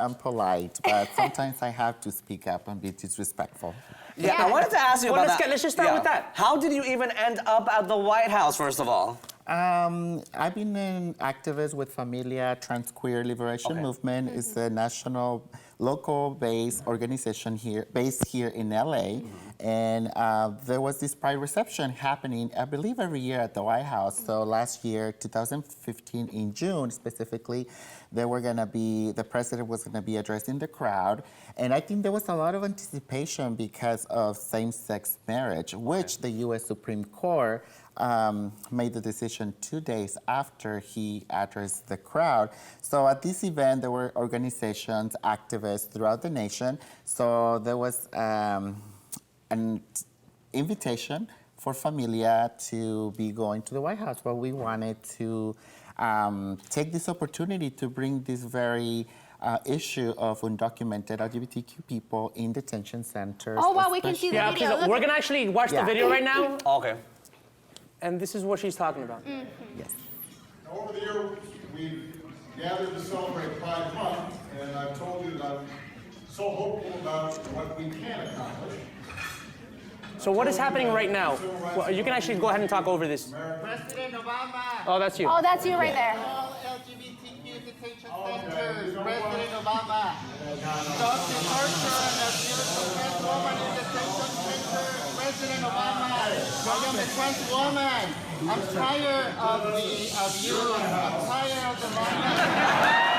I'm polite, but sometimes I have to speak up and be disrespectful. Yeah, I wanted to ask you about that. Let's just start with that. How did you even end up at the White House, first of all? I've been an activist with Familia Trans Queer Liberation Movement. It's a national, local-based organization based here in LA. And there was this pride reception happening, I believe, every year at the White House. So last year, 2015, in June specifically, the president was gonna be addressing the crowd. And I think there was a lot of anticipation because of same-sex marriage, which the U.S. Supreme Court made the decision 2 days after he addressed the crowd. So at this event, there were organizations, activists throughout the nation. So there was an invitation for Familia to be going to the White House, but we wanted to take this opportunity to bring this very issue of undocumented LGBTQ people in detention centers. Oh, wow, we can see the video. Yeah, we're gonna actually watch the video right now. Okay. And this is what she's talking about. Yes. Over the year, we've gathered to celebrate Pride Month, and I've told you that I'm so hopeful about what we can accomplish. So what is happening right now? Well, you can actually go ahead and talk over this. President Obama. Oh, that's you. Oh, that's you right there. All LGBTQ detention centers. President Obama. Stop the torture and abuse of trans women in detention centers. President Obama. I am a trans woman. I'm tired of the abuse. I'm tired of the violence.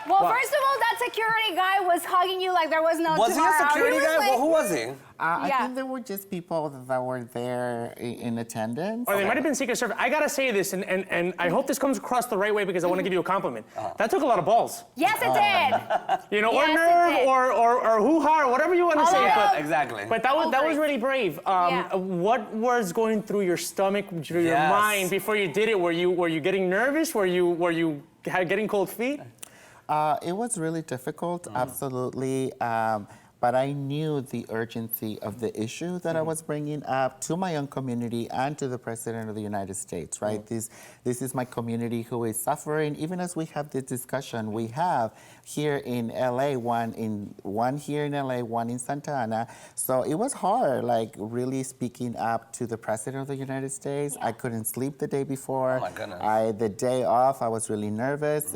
Well, first of all, that security guy was hugging you like there was no tomorrow. Was he a security guy? Well, who was he? I think there were just people that were there in attendance. Or they might have been Secret Service. I gotta say this, and I hope this comes across the right way because I want to give you a compliment. That took a lot of balls. Yes, it did. You know, Yes, or it nerve, did. or hoo-ha, or whatever you want to say. But, Exactly. but that was really brave. What was going through your stomach, through your mind before you did it? Were you getting nervous? Were you getting cold feet? It was really difficult, absolutely. But I knew the urgency of the issue that I was bringing up to my own community and to the President of the United States, right? This is my community who is suffering. Even as we have this discussion, we have here in LA, one here in LA, one in Santa Ana. So it was hard, like really speaking up to the President of the United States. I couldn't sleep the day before. Oh my goodness. The day off, I was really nervous,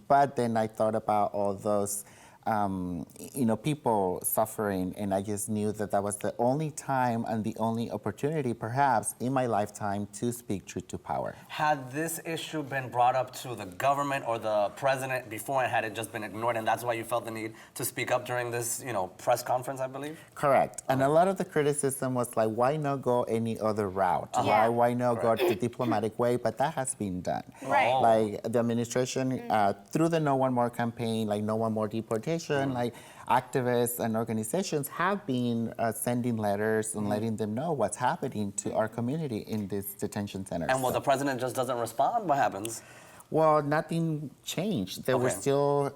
but then I thought about all those people suffering, and I just knew that that was the only time and the only opportunity, perhaps, in my lifetime to speak truth to power. Had this issue been brought up to the government or the president before, and had it just been ignored, and that's why you felt the need to speak up during this, press conference, I believe? Correct. And a lot of the criticism was like, why not go any other route? Why not go the diplomatic way? But that has been done. Right. Like the administration, through the No One More campaign, like No One More deportation, like activists and organizations have been sending letters and letting them know what's happening to our community in these detention centers. And the president just doesn't respond, what happens? Well, nothing changed. They were still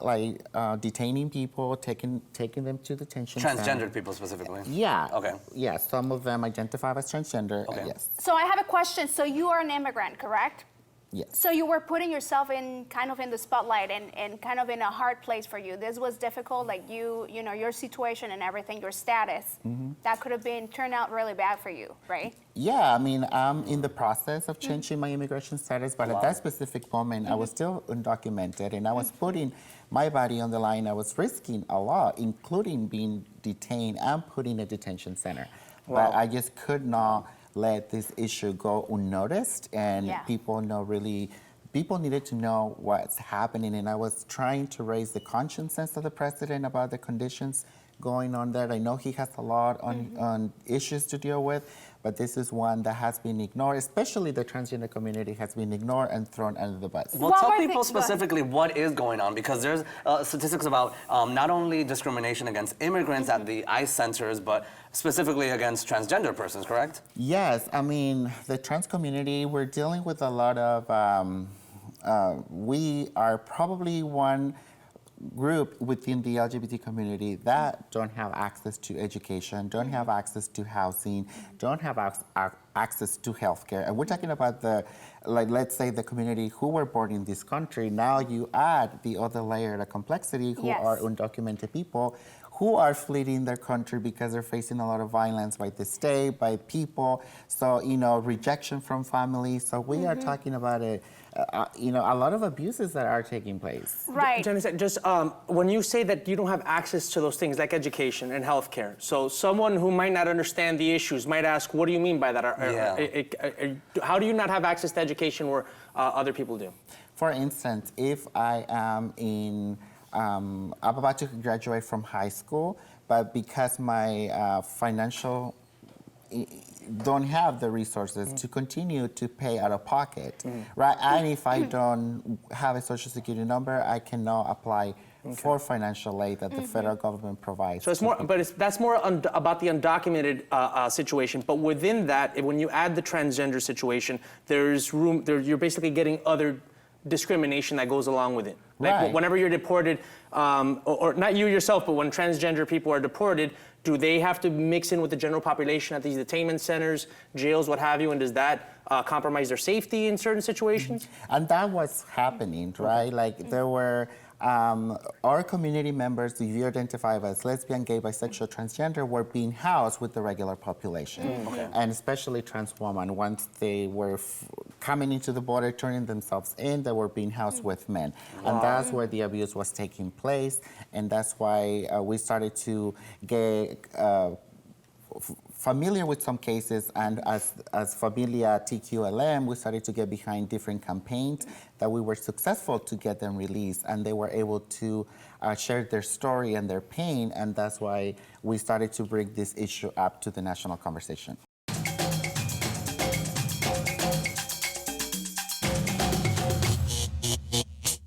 detaining people, taking them to detention centers. Transgendered people specifically? Yeah. Okay. Yeah, some of them identify as transgender. Okay. Yes. So I have a question. So you are an immigrant, correct? Yes. So you were putting yourself in kind of in the spotlight and kind of in a hard place for you. This was difficult, like your situation and everything, your status. That could have turned out really bad for you, right? Yeah, I mean, I'm in the process of changing my immigration status, but at that specific moment, I was still undocumented, and I was putting my body on the line. I was risking a lot, including being detained and put in a detention center. But I just could not let this issue go unnoticed, and people needed to know what's happening, and I was trying to raise the consciousness of the president about the conditions going on there. I know he has a lot on issues to deal with, but this is one that has been ignored, especially the transgender community has been ignored and thrown under the bus. Well, tell people specifically what is going on, because there's statistics about not only discrimination against immigrants at the ICE centers, but specifically against transgender persons, correct? Yes, I mean, the trans community, we're dealing with a lot of, we are probably one group within the LGBT community that don't have access to education, don't have access to housing, don't have access to healthcare. And we're talking about let's say the community who were born in this country. Now you add the other layer, the complexity, who Yes. are undocumented people who are fleeing their country because they're facing a lot of violence by the state, by people. So, rejection from family. So we are talking about a lot of abuses that are taking place. Right. Jannicet, just when you say that you don't have access to those things like education and healthcare, so someone who might not understand the issues might ask, what do you mean by that? How do you not have access to education where other people do? For instance, if I am I'm about to graduate from high school, but because my financial don't have the resources to continue to pay out of pocket, right? And if I don't have a social security number, I cannot apply for financial aid that the federal government provides. So it's more, that's more about the undocumented situation. But within that, when you add the transgender situation, there's room. You're basically getting other discrimination that goes along with it. Like Right. whenever you're deported, or not you yourself, but when transgender people are deported, do they have to mix in with the general population at these detainment centers, jails, what have you? And does that compromise their safety in certain situations? And that was happening, right? Like there were our community members, if you identify as lesbian, gay, bisexual, transgender, were being housed with the regular population. And especially trans women, once they were coming into the border, turning themselves in, they were being housed with men. And that's where the abuse was taking place. And that's why we started to get familiar with some cases, and as Familia TQLM, we started to get behind different campaigns that we were successful to get them released, and they were able to share their story and their pain, and that's why we started to bring this issue up to the national conversation.